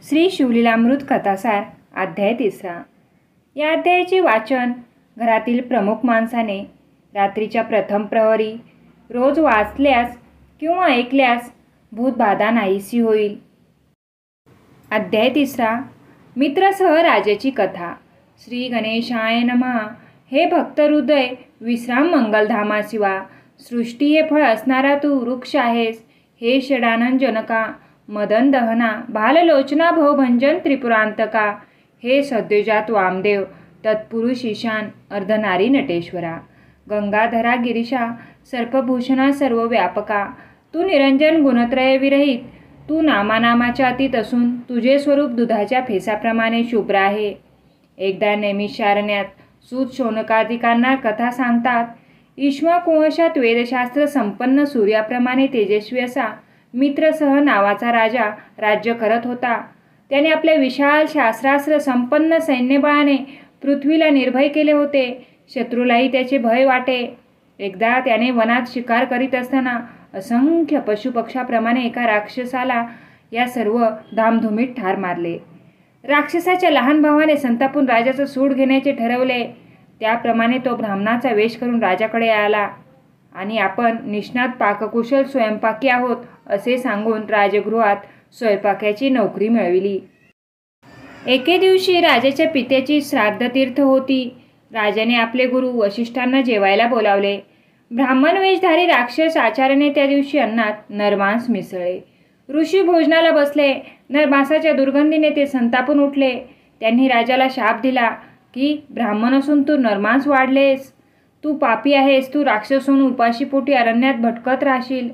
श्री शिवलीलामृत कथासार अध्याय 3. या अध्यायाचे वाचन घरातील प्रमुख माणसाने रात्रीच्या प्रथम प्रहरी रोज वाचल्यास किंवा ऐकल्यास भूतबाधा नाहीशी होईल. अध्याय 3. मित्रसह राजाची कथा. श्री गणेशाय नमः. हे भक्तहृदय विश्राम मंगलधामा शिवा. सृष्टी हे फळ असणारा तू वृक्ष आहेस. हे षडानन जनका, मदन दहना, बाललोचना भवभंजन त्रिपुरांतका. हे सद्योजात वामदेव, तत्पुरुष ईशान, अर्धनारी नटेश्वरा. गंगाधरा गिरीशा, सर्पभूषणा सर्वव्यापका. तू निरंजन गुणत्रय विरहित. तू नामानामाच्या अतीत असून तुझे स्वरूप दुधाच्या फेसाप्रमाणे शुभ्र आहे. एकदा नैमिषारण्यात सूत शौनकादिकांना कथा सांगतात. इक्ष्वाकुवंशात वेदशास्त्र संपन्न सूर्याप्रमाणे तेजस्वी असा मित्रसह नावाचा राजा राज्य करत होता. त्याने आपल्या विशाल शास्त्रास्त्र संपन्न सैन्यबळाने पृथ्वीला निर्भय केले होते. शत्रूलाही त्याचे भय वाटे. एकदा त्याने वनात शिकार करीत असताना असंख्य पशुपक्षाप्रमाणे एका राक्षसाला या सर्व धामधुमीत ठार मारले. राक्षसाच्या लहान भावाने संतापून राजाचं सूड घेण्याचे ठरवले. त्याप्रमाणे तो ब्राह्मणाचा वेश करून राजाकडे आला आणि आपण निष्णात पाककुशल स्वयंपाकी आहोत असे सांगून राजगृहात स्वयंपाकाची नोकरी मिळविली. एके दिवशी राजाच्या पित्याची श्राद्धतीर्थ होती. राजाने आपले गुरु वशिष्ठांना जेवायला बोलावले. ब्राह्मण वेशधारी राक्षस आचार्याने त्या दिवशी अन्नात नरमांस मिसळले. ऋषी भोजनाला बसले. नरमांसाच्या दुर्गंधीने ते संतापून उठले. त्यांनी राजाला शाप दिला की ब्राह्मण असून तू नरमांस वाढलेस. तू पापी आहेस. तू राक्षस होऊन उपाशीपोटी अरण्यात भटकत राहशील.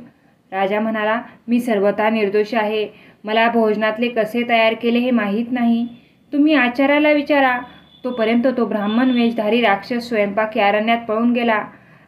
राजा म्हणाला, मी सर्वथा निर्दोष आहे. मला भोजनातले कसे तयार केले हे माहीत नाही. तुम्ही आचार्याला विचारा. तोपर्यंत तो ब्राह्मण वेशधारी राक्षस स्वयंपाकी अरण्यात पळून गेला.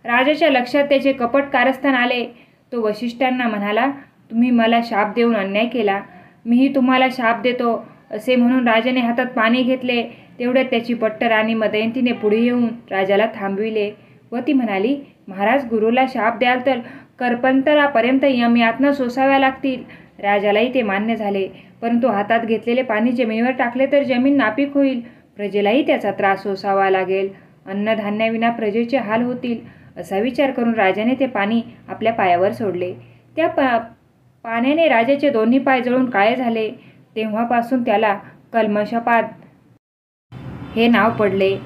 राजाच्या लक्षात त्याचे कपट कारस्थान आले. तो वशिष्ठांना म्हणाला, तुम्ही मला शाप देऊन अन्याय केला. मीही तुम्हाला शाप देतो. असे म्हणून राजाने हातात पाणी घेतले. तेवढ्यात त्याची पट्ट राणी मदयंतीने पुढे येऊन राजाला थांबविले व ती म्हणाली, महाराज, गुरुला शाप द्याल तर करपंतरापर्यंत यमयातना सोसाव्या लागतील. राजालाही ते मान्य झाले. परंतु हातात घेतलेले पाणी जमिनीवर टाकले तर जमीन नापीक होईल. प्रजेलाही त्याचा त्रास सोसावा लागेल. अन्नधान्याविना प्रजेचे हाल होतील. असा विचार करून राजाने ते पाणी आपल्या पायावर सोडले. त्या पाण्याने राजाचे दोन्ही पाय जळून काळे झाले. तेव्हापासून त्याला कल्मषपाद हे नाव पडले.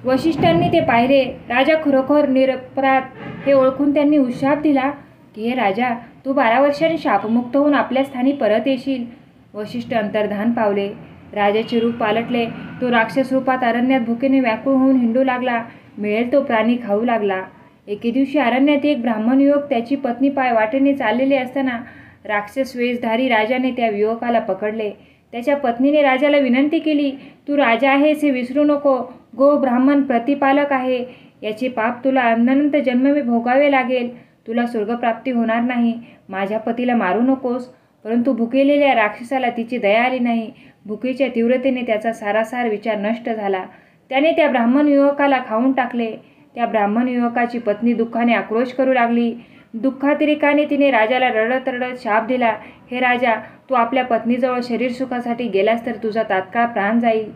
वशिष्ठांनी ते पाहिले. राजा खरोखर निरपराध हे ओळखून त्यांनी उशाप दिला की, हे राजा, तू 12 वर्षांनी शापमुक्त होऊन आपल्या स्थानी परत येशील. वशिष्ठ अंतर्धान पावले. राजाचे रूप पालटले. तो राक्षस रूपात अरण्यात भुकेने व्याकुळ होऊन हिंडू लागला. मिळेल तो प्राणी खाऊ लागला. एके दिवशी अरण्यात एक ब्राह्मण युवक त्याची पत्नी पाय वाटेने चाललेले असताना राक्षस वेशधारी राजाने त्या युवकाला पकडले. त्याच्या पत्नीने राजाला विनंती केली, तू राजा आहेस हे विसरू नको. गो ब्राह्मण प्रतिपालक आहे. याचे पाप तुला अनंत जन्म भोगावे लागेल. तुला स्वर्गप्राप्ती होणार नाही. माझ्या पतीला मारू नकोस. परंतु भुकेलेल्या राक्षसाला तिची दया आली नाही. भुकेच्या तीव्रतेने त्याचा सारासार विचार नष्ट झाला. त्याने त्या ब्राह्मण युवकाला खाऊन टाकले. त्या ब्राह्मण युवकाची पत्नी दुःखाने आक्रोश करू लागली. दुःखातिरेकाने तिने राजाला रडत रडत शाप दिला, हे राजा, तू आपल्या पत्नीजवळ शरीर सुखासाठी गेलास तर तुझा तात्काळ प्राण जाईल.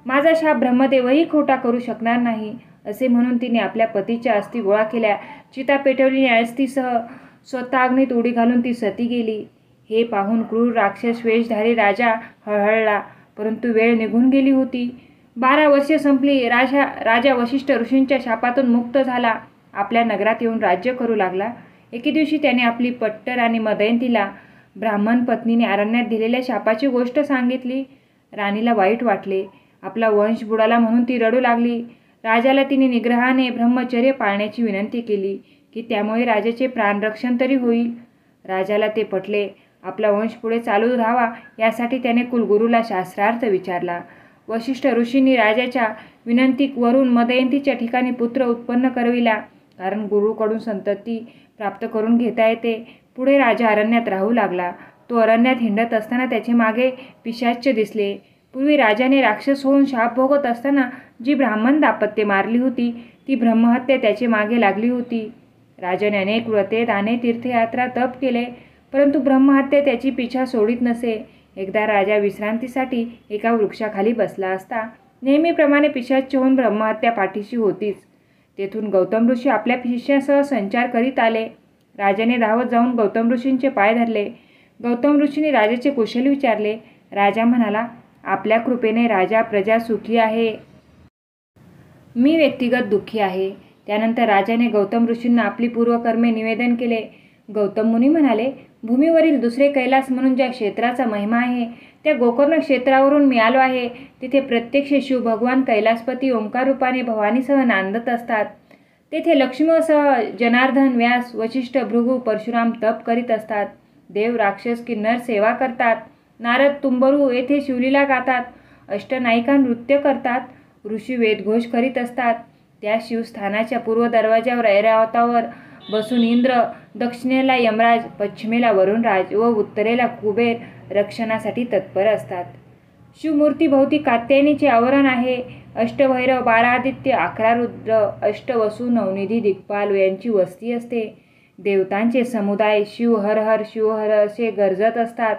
माझा शाप ब्रह्मदेवही खोटा करू शकणार नाही. असे म्हणून तिने आपल्या पतीच्या अस्थी गोळा केल्या. चिता पेटवली आणि अस्थीसह स्वतः अग्नीत उडी घालून ती सती गेली. हे पाहून क्रूर राक्षस वेशधारी राजा हळहळला. परंतु वेळ निघून गेली होती. 12 वर्षे संपली. राजा वशिष्ठ ऋषींच्या शापातून मुक्त झाला. आपल्या नगरात येऊन राज्य करू लागला. एके दिवशी त्याने आपली पट्ट राणी मदयंतीला ब्राह्मण पत्नीने अरण्यात दिलेल्या शापाची गोष्ट सांगितली. राणीला वाईट वाटले. आपला वंश बुडाला म्हणून ती रडू लागली. राजाला तिने निग्रहाने ब्रह्मचर्य पाळण्याची विनंती केली की त्यामुळे राजाचे प्राणरक्षण तरी होईल. राजाला ते पटले. आपला वंश पुढे चालू राहावा यासाठी त्याने कुलगुरूला शास्त्रार्थ विचारला. वशिष्ठ ऋषींनी राजाच्या विनंतीवरून मदयंतीच्या ठिकाणी पुत्र उत्पन्न करविला. कारण गुरुकडून संतती प्राप्त करून घेता येते. पुढे राजा अरण्यात राहू लागला. तो अरण्यात हिंडत असताना त्याचे मागे पिशाच्य दिसले. पूर्वी राजाने राक्षस होऊन शाप भोगत असताना जी ब्राह्मण दाम्पत्ये मारली होती ती ब्रह्महत्या त्याचे मागे लागली होती. राजाने अनेक व्रते, दाने, तीर्थयात्रा, तप केले, परंतु ब्रह्महत्या त्याची पिछा सोडित नसे. एकदा राजा विश्रांतीसाठी एका वृक्षाखाली बसला असता. नेहमीप्रमाणे पिशाच होऊन ब्रह्महत्या पाठीशी होतीच. तेथून गौतम ऋषी आपल्या शिष्यासह संचार करीत आले. राजाने धावत जाऊन गौतम ऋषींचे पाय धरले. गौतम ऋषींनी राजाचे कुशल विचारले. राजा म्हणाला, आपल्या कृपेने राजा प्रजा सुखी आहे. मी व्यक्तिगत दुःखी आहे. त्यानंतर राजाने गौतम ऋषींना आपली पूर्वकर्मे निवेदन केले. गौतम मुनी म्हणाले, भूमीवरील दुसरे कैलास म्हणून ज्या क्षेत्राचा महिमा आहे त्या गोकर्ण क्षेत्रावरून मी आलो आहे. तिथे प्रत्यक्ष शिव भगवान कैलासपती ओंकार रूपाने भवानीसह नांदत असतात. तेथे लक्ष्मीसह जनार्दन, व्यास, वशिष्ठ, भृगु, परशुराम तप करीत असतात. देव, राक्षस, किन्नर सेवा करतात. नारद, तुंबरू येथे शिवलीला गातात. अष्टनायिका नृत्य करतात. ऋषी वेदघोष करीत असतात. त्या शिवस्थानाच्या पूर्व दरवाज्यावर ऐरावतावर बसून इंद्र, दक्षिणेला यमराज, पश्चिमेला वरुणराज व उत्तरेला कुबेर रक्षणासाठी तत्पर असतात. शिवमूर्तीभोवती कात्यायनीचे आवरण आहे. अष्टभैरव, 12 आदित्य, 11 रुद्र, अष्टवसू, नवनिधी, दिक्पाल यांची वस्ती असते. देवतांचे समुदाय शिव हर हर शिव हर असे गरजत असतात.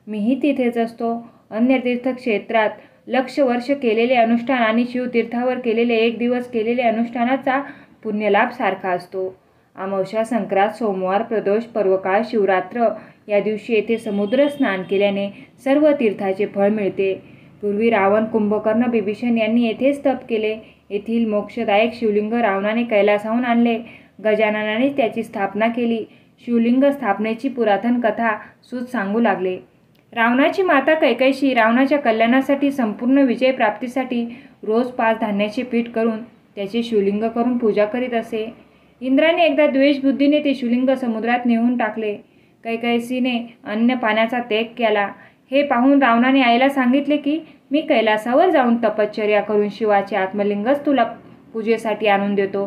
मीही तिथेच असतो. अन्य तीर्थक्षेत्रात लक्ष वर्ष केलेले अनुष्ठान आणि शिवतीर्थावर केलेले 1 दिवस केलेले अनुष्ठानाचा पुण्यलाभ सारखा असतो. अमावस्या, संक्रांत, सोमवार, प्रदोष, पर्वकाळ, शिवरात्र या दिवशी येथे समुद्र स्नान केल्याने सर्व तीर्थाचे फळ मिळते. पूर्वी रावण, कुंभकर्ण, बिभीषण यांनी येथेच तप केले. येथील मोक्षदायक शिवलिंग रावणाने कैलासाहून आणले. गजाननाने त्याची स्थापना केली. शिवलिंग स्थापनेची पुरातन कथा सूत सांगू लागले. रावणाची माता कैकशी रावणाच्या कल्याणासाठी संपूर्ण विजय प्राप्तीसाठी रोज 5 धान्याचे पीठ करून त्याचे शिवलिंग करून पूजा करीत असे. इंद्राने एकदा द्वेषबुद्धीने ते शिवलिंग समुद्रात नेऊन टाकले. कैकसीने अन्न पाण्याचा त्याग केला. हे पाहून रावणाने आईला सांगितले की मी कैलासावर जाऊन तपश्चर्या करून शिवाचे आत्मलिंगच तुला पूजेसाठी आणून देतो.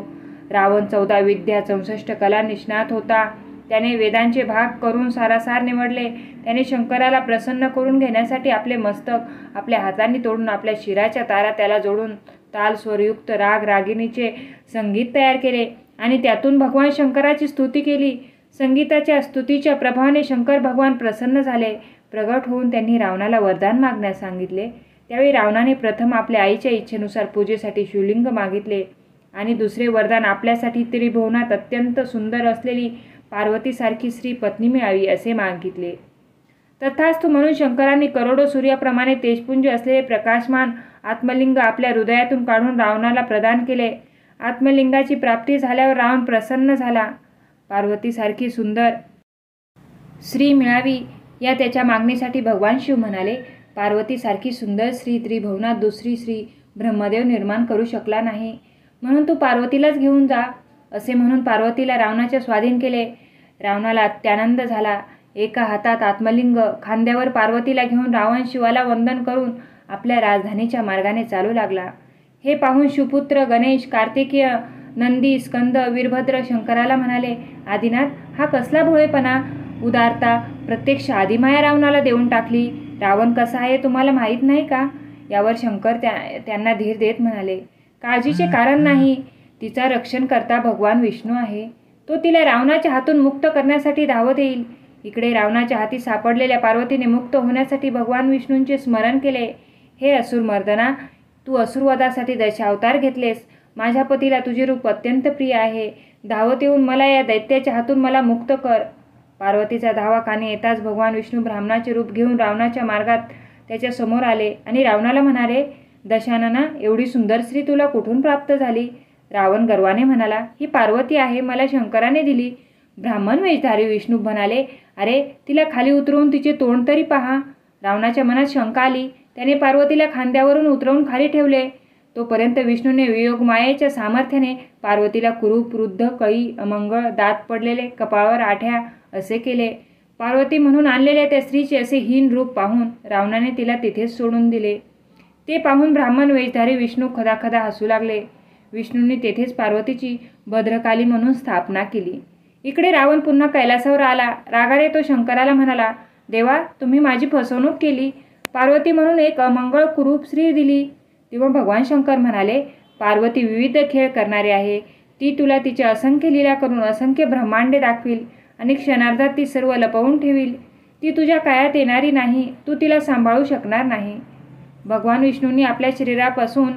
रावण 14 विद्या 64 कला निष्णात होता. त्याने वेदांचे भाग करून सारासार निवडले. त्याने शंकराला प्रसन्न करून घेण्यासाठी आपले मस्तक आपल्या हातांनी तोडून आपल्या शिराच्या तारा त्याला जोडून ताल स्वरयुक्त राग रागिणीचे संगीत तयार केले आणि त्यातून भगवान शंकराची स्तुती केली. संगीताच्या स्तुतीच्या प्रभावाने शंकर भगवान प्रसन्न झाले. प्रगट होऊन त्यांनी रावणाला वरदान मागण्यास सांगितले. त्यावेळी रावणाने प्रथम आपल्या आईच्या इच्छेनुसार पूजेसाठी शिवलिंग मागितले आणि दुसरे वरदान आपल्यासाठी त्रिभुवनात अत्यंत सुंदर असलेली पार्वतीसारखी स्त्री पत्नी मिळावी असे मागितले. तथास्तु म्हणून शंकरांनी करोडो सूर्याप्रमाणे तेजपुंज असलेले प्रकाशमान आत्मलिंग आपल्या हृदयातून काढून रावणाला प्रदान केले. आत्मलिंगाची प्राप्ती झाल्यावर रावण प्रसन्न झाला. पार्वतीसारखी सुंदर स्त्री मिळावी या त्याच्या मागणीसाठी भगवान शिव म्हणाले, पार्वतीसारखी सुंदर स्त्री त्रिभुवनात दुसरी स्त्री ब्रह्मदेव निर्माण करू शकला नाही, म्हणून तू पार्वतीलाच घेऊन जा. असे म्हणून पार्वतीला रावणाच्या स्वाधीन केले. रावणाला अत्यानंद झाला. एका हातात आत्मलिंग, खांद्यावर पार्वतीला घेऊन रावण शिवाला वंदन करून आपल्या राजधानीच्या मार्गाने चालू लागला. हे पाहून शिवपुत्र गणेश, कार्तिकेय, नंदी, स्कंद, वीरभद्र शंकराला म्हणाले, आदिनाथ, हा कसला भोळेपणा, उदारता, प्रत्यक्ष आदिमाया रावणाला देऊन टाकली. रावण कसा आहे तुम्हाला माहीत नाही का? यावर शंकर त्यांना धीर देत म्हणाले, काळजीचे कारण नाही. तिचा रक्षण करता भगवान विष्णू आहे. तो तिला रावणाच्या हातून मुक्त करण्यासाठी धावत येईल. इकडे रावणाच्या हाती सापडलेल्या पार्वतीने मुक्त होण्यासाठी भगवान विष्णूंचे स्मरण केले. हे असुरमर्दना, तू असुरवधासाठी दशावतार घेतलेस. माझ्या पतीला तुझे रूप अत्यंत प्रिय आहे. धावत येऊन मला या दैत्याच्या हातून मला मुक्त कर. पार्वतीचा धावा कानी येताच भगवान विष्णू ब्राह्मणाचे रूप घेऊन रावणाच्या मार्गात त्याच्या समोर आले आणि रावणाला म्हणाले, दशानना, एवढी सुंदर स्त्री तुला कुठून प्राप्त झाली? रावण गर्वाने म्हणाला, ही पार्वती आहे, मला शंकराने दिली. ब्राह्मण वेशधारी विष्णू म्हणाले, अरे तिला खाली उतरवून तिचे तोंड तरी पहा. रावणाच्या मनात शंका आली. त्याने पार्वतीला खांद्यावरून उतरवून खाली ठेवले. तोपर्यंत विष्णूने वियोग मायेच्या सामर्थ्याने पार्वतीला कुरूप, वृद्ध, कळी, अमंगळ, दात पडलेले, कपाळावर आठ्या असे केले. पार्वती म्हणून आणलेल्या त्या स्त्रीचे असे हीन रूप पाहून रावणाने तिला तिथेच सोडून दिले. ते पाहून ब्राह्मण वेशधारी विष्णू खदाखदा हसू लागले. विष्णूंनी तेथेच पार्वतीची भद्रकाली म्हणून स्थापना केली. इकडे रावण पुन्हा कैलासावर आला. रागाने तो शंकराला म्हणाला, देवा, तुम्ही माझी फसवणूक केली. पार्वती म्हणून एक अमंगळ कुरूप स्त्री दिली. तेव्हा भगवान शंकर म्हणाले, पार्वती विविध खेळ करणारी आहे. ती तुला तिच्या असंख्य लीला करून असंख्य ब्रह्मांडे दाखवील आणि क्षणार्धात ती सर्व लपवून ठेवील. ती तुझ्या कायात येणारी नाही, तू तिला सांभाळू शकणार नाही. भगवान विष्णूंनी आपल्या शरीरापासून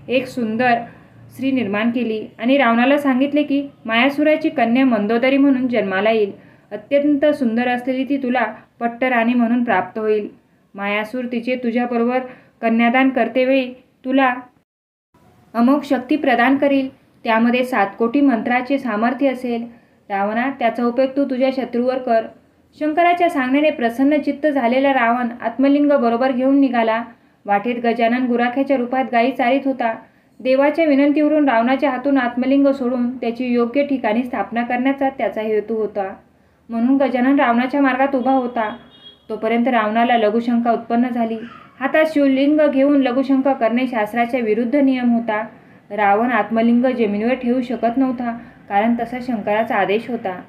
एक सुंदर स्त्री निर्माण केली आणि रावणाला सांगितले की मायासुराची कन्या मंदोदरी म्हणून जन्माला येईल. अत्यंत सुंदर असलेली ती तुला पट्टराणी म्हणून प्राप्त होईल. मायासूर तिचे तुझ्याबरोबर कन्यादान करतेवेळी तुला अमोघ शक्ती प्रदान करील. त्यामध्ये 7 कोटी मंत्राचे सामर्थ्य असेल. रावणा, त्याचा उपयोग तू तुझ्या शत्रूवर कर. शंकराच्या सांगण्याने प्रसन्न चित्त झालेला रावण आत्मलिंग बरोबर घेऊन निघाला. वाटेत गजानन गुराख्याच्या रूपात गायी चारीत होता. देवाच्या विनंतीवरून रावणाच्या हातून आत्मलिंग सोडून त्याची योग्य ठिकाणी स्थापना करण्याचा त्याचा हेतू होता. म्हणून गजानन रावणाच्या मार्गात उभा होता. तोपर्यंत रावणाला लघुशंका उत्पन्न झाली. हातात शिवलिंग घेऊन लघुशंका करणे शास्त्राच्या विरुद्ध नियम होता. रावण आत्मलिंग जमिनीवर ठेवू शकत नव्हता, कारण तसा शंकराचा आदेश होता.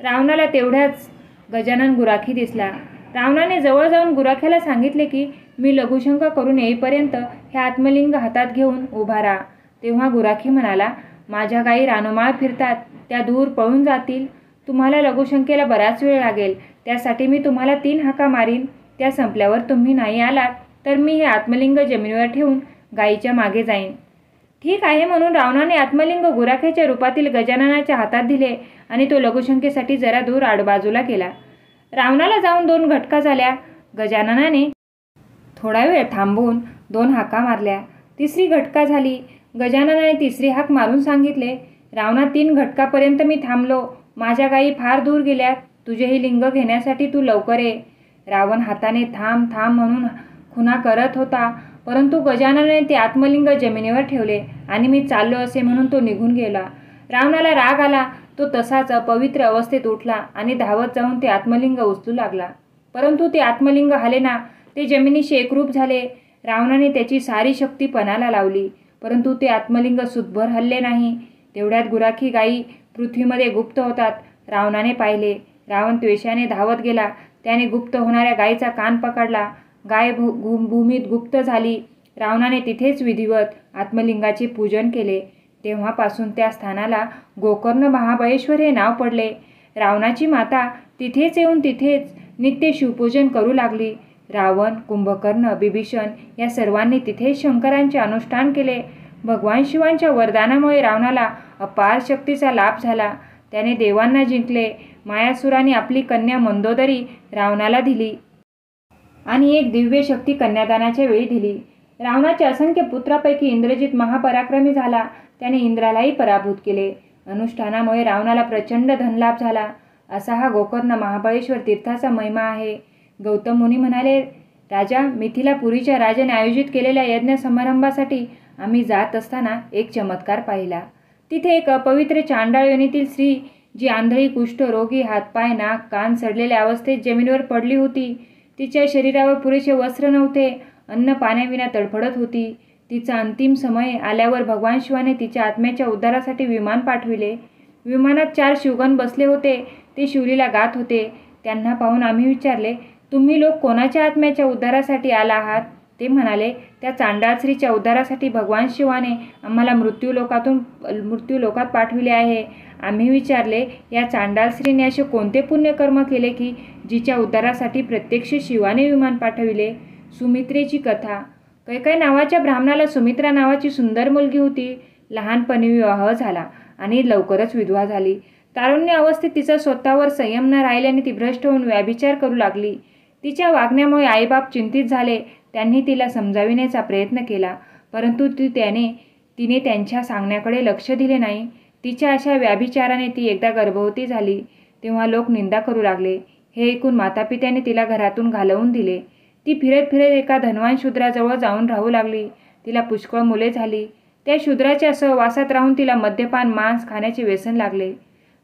रावणाला तेवढ्याच गजानन गुराखी दिसला. रावणाने जवळ जाऊन गुराख्याला सांगितले की मी लघुशंका करून येईपर्यंत हे आत्मलिंग हातात घेऊन उभा राहा. तेव्हा गुराखी म्हणाला, माझ्या गायी रानोमाळ फिरतात, त्या दूर पळून जातील. तुम्हाला लघुशंकेला बराच वेळ लागेल. त्यासाठी मी तुम्हाला 3 हाका मारीन. त्या संपल्यावर तुम्ही नाही आलात तर मी हे आत्मलिंग जमिनीवर ठेवून गायीच्या मागे जाईन. ठीक आहे म्हणून रावणाने आत्मलिंग गुराख्याच्या रूपातील गजाननाच्या हातात दिले आणि तो लघुशंकेसाठी जरा दूर आडबाजूला गेला. रावणाला जाऊन 2 घटका झाल्या. गजाननाने थोडा वेळ थांबून 2 हाका मारल्या. 3री घटका झाली. गजाननाने 3री हाक मारून सांगितले, रावणा, 3 घटकापर्यंत मी थांबलो. माझ्या गायी फार दूर गेल्यात. तुझे हे लिंग घेण्यासाठी तू लवकर ये. रावण हाताने थांब थांब म्हणून खुणा करत होता, परंतु गजाननाने ते आत्मलिंग जमिनीवर ठेवले आणि मी चाललो असे म्हणून तो निघून गेला. रावणाला राग आला. तो तसाच अपवित्र अवस्थेत उठला आणि धावत जाऊन ते आत्मलिंग उचलू लागला. परंतु ते आत्मलिंग हालेना. ते जमिनीशी एकरूप झाले. रावणाने त्याची सारी शक्ती पणाला लावली, परंतु ते आत्मलिंग सुतभर हलले नाही. तेवढ्यात गुराखी गायी पृथ्वीमध्ये गुप्त होतात. रावणाने पाहिले. रावण त्वेषाने धावत गेला. त्याने गुप्त होणाऱ्या गायीचा कान पकडला. गाय भूमीत गुप्त झाली. रावणाने तिथेच विधिवत आत्मलिंगाचे पूजन केले. तेव्हापासून त्या स्थानाला गोकर्ण महाबळेश्वर हे नाव पडले. रावणाची माता तिथेच येऊन तिथेच नित्य शिवपूजन करू लागली. रावण, कुंभकर्ण, बिभीषण या सर्वांनी तिथेच शंकरांचे अनुष्ठान केले. भगवान शिवांच्या वरदानामुळे रावणाला अपार शक्तीचा लाभ झाला. त्याने देवांना जिंकले. मायासुराने आपली कन्या मंदोदरी रावणाला दिली आणि एक दिव्य शक्ती कन्यादानाच्या वेळी दिली. रावणाच्या असंख्य पुत्रापैकी इंद्रजित महापराक्रमी झाला. त्याने इंद्रालाही पराभूत केले. अनुष्ठानामुळे रावणाला प्रचंड धनलाभ झाला. असा हा गोकर्ण महाबळेश्वर तीर्थाचा महिमा आहे. गौतम मुनी म्हणाले, राजा, मिथिलापुरीच्या राजाने आयोजित केलेल्या यज्ञ समारंभासाठी आम्ही जात असताना एक चमत्कार पाहिला. तिथे एक अपवित्र चांडाळ योनीतील स्त्री, जी आंधळी, कुष्ठ रोगी, हातपाय, नाक, कान सडलेल्या अवस्थेत जमिनीवर पडली होती. तिच्या शरीरावर पुरेसे वस्त्र नव्हते. अन्न पाण्याविना तडफडत होती. तिचा अंतिम समय आल्यावर भगवान शिवाने तिच्या आत्म्याच्या उद्धारासाठी विमान पाठविले. विमानात 4 शिवगण बसले होते. ते शिवलीला गात होते. त्यांना पाहून आम्ही विचारले, तुम्ही लोक कोणाच्या आत्म्याच्या उद्धारासाठी आला आहात? ते म्हणाले, त्या चांडाळ स्त्रीच्या उद्धारासाठी भगवान शिवाने आम्हाला मृत्यूलोकात पाठविले आहे. आम्ही विचारले, या चांडाळ स्त्रीने असे कोणते पुण्यकर्म केले की जिच्या उद्धारासाठी प्रत्यक्ष शिवाने विमान पाठविले? सुमित्रेची कथा. कैकेयी नावाच्या ब्राह्मणाला सुमित्रा नावाची सुंदर मुलगी होती. लहानपणी विवाह झाला आणि लवकरच विधवा झाली. तारुण्य अवस्थेत तिचा स्वतःवर संयम न राहिल्याने ती भ्रष्ट होऊन व्याभिचार करू लागली. तिच्या वागण्यामुळे आईबाप चिंतित झाले. त्यांनी तिला समजाविण्याचा प्रयत्न केला, परंतु तिने त्यांच्या सांगण्याकडे लक्ष दिले नाही. तिच्या अशा व्याभिचाराने ती एकदा गर्भवती झाली. तेव्हा लोक निंदा करू लागले. हे ऐकून मातापित्याने तिला घरातून घालवून दिले. ती फिरत फिरत एका धनवान शूद्राजवळ जाऊन राहू लागली. तिला पुष्कळ मुले झाली. त्या शूद्राच्या सहवासात राहून तिला मद्यपान, मांस खाण्याचे व्यसन लागले.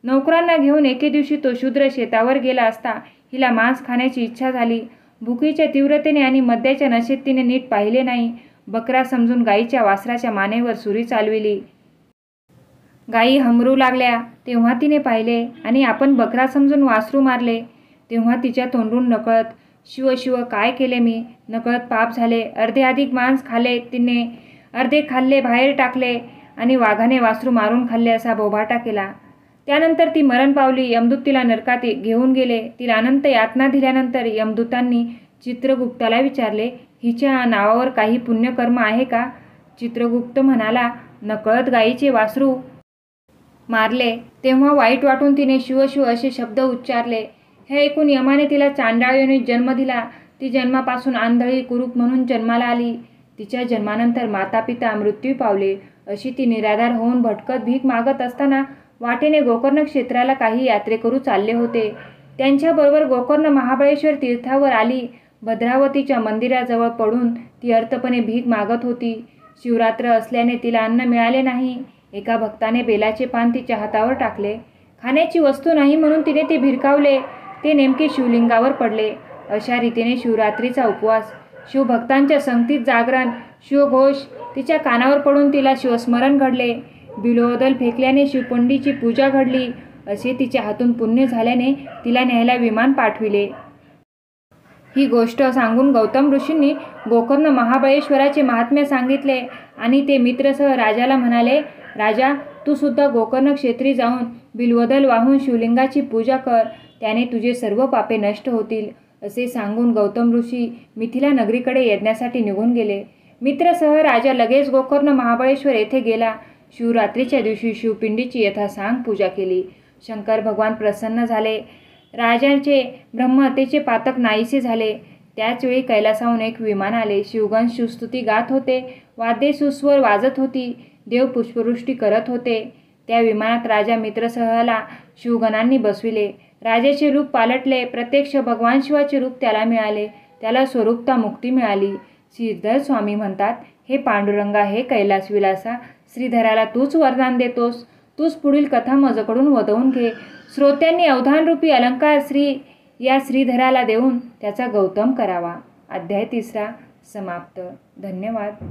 नोकरांना घेऊन एके दिवशी तो शूद्र शेतावर गेला असता हिला मांस खाण्याची इच्छा झाली. भुकीच्या तीव्रतेने आणि मद्याच्या नशेत तिने नीट पाहिले नाही. बकरा समजून गायीच्या वासराच्या मानेवर सुरी चालविली. गायी हमरू लागल्या. तेव्हा तिने पाहिले आणि आपण बकरा समजून वासरू मारले. तेव्हा तिच्या तोंडून नकळत, शिव शिव, काय केले मी? नकळत पाप झाले. अर्धे अधिक मांस खाल्ले तिने, अर्धे खाल्ले बाहेर टाकले आणि वाघाने वासरू मारून खाल्ले असा बोभाटा केला. त्यानंतर ती मरण पावली. यमदूत तिला नरकात घेऊन गेले. तिला अनंत यातना दिल्यानंतर यमदूतांनी चित्रगुप्ताला विचारले, हिच्या नावावर काही पुण्यकर्म आहे का? चित्रगुप्त म्हणाला, नकळत गायीचे वासरू मारले तेव्हा वाईट वाटून तिने शिव शिव असे शब्द उच्चारले. हे ऐकून यमाने तिला चांडाळ योनीत जन्म दिला. ती जन्मापासून आंधळी कुरूप म्हणून जन्माला आली. तिच्या जन्मानंतर माता पिता मृत्यू पावले. अशी ती निराधार होऊन भटकत भीक मागत असताना वाटेने गोकर्ण क्षेत्राला काही यात्रेकरू चालले होते. त्यांच्याबरोबर गोकर्ण महाबळेश्वर तीर्थावर आली. भद्रावतीच्या मंदिराजवळ पडून ती अर्थपणे भीक मागत होती. शिवरात्र असल्याने तिला अन्न मिळाले नाही. एका भक्ताने बेलाचे पान तिच्या हातावर टाकले. खाण्याची वस्तू नाही म्हणून तिने ते भिरकावले. ते नेमके शिवलिंगावर पडले. अशा रीतीने शिवरात्रीचा उपवास, शिवभक्तांच्या संगतीत जागरण, शिवघोष तिच्या कानावर पडून तिला शिवस्मरण घडले. बिल्वदल फेकल्याने शिवपिंडीची पूजा घडली. असे तिच्या हातून पुण्य झाल्याने तिला न्यायला विमान पाठविले. ही गोष्ट सांगून गौतम ऋषींनी गोकर्ण महाबळेश्वराचे महात्म्य सांगितले आणि ते मित्रसह राजाला म्हणाले, राजा, तू सुद्धा गोकर्ण क्षेत्री जाऊन बिल्वदल वाहून शिवलिंगाची पूजा कर. त्याने तुझे सर्व पापे नष्ट होतील. असे सांगून गौतम ऋषी मिथिला नगरीकडे यज्ञासाठी निघून गेले. मित्रसह राजा लगेच गोकर्ण महाबळेश्वर येथे गेला. शिवरात्रीच्या दिवशी शिवपिंडीची यथासांग पूजा केली. शंकर भगवान प्रसन्न झाले. राजाचे ब्रह्महत्येचे पातक नाहीसे झाले. त्याचवेळी कैलासाहून एक विमान आले. शिवगण शिवस्तुती गात होते. वाद्ये सुस्वर वाजत होती. देव पुष्पवृष्टी करत होते. त्या विमानात राजा मित्रसहला शिवगणांनी बसविले. राजाचे रूप पालटले. प्रत्यक्ष भगवान शिवाचे रूप त्याला मिळाले. त्याला स्वरूपता मुक्ती मिळाली. श्रीधर स्वामी म्हणतात, हे पांडुरंगा, हे कैलासविलासा, श्रीधराला तूच वरदान देतोस. तूच पुढील कथा माझ्याकडून वदवून घे. श्रोत्यांनी अवधानरूपी अलंकार या श्रीधराला देऊन त्याचा गौतम करावा. अध्याय 3 समाप्त. धन्यवाद.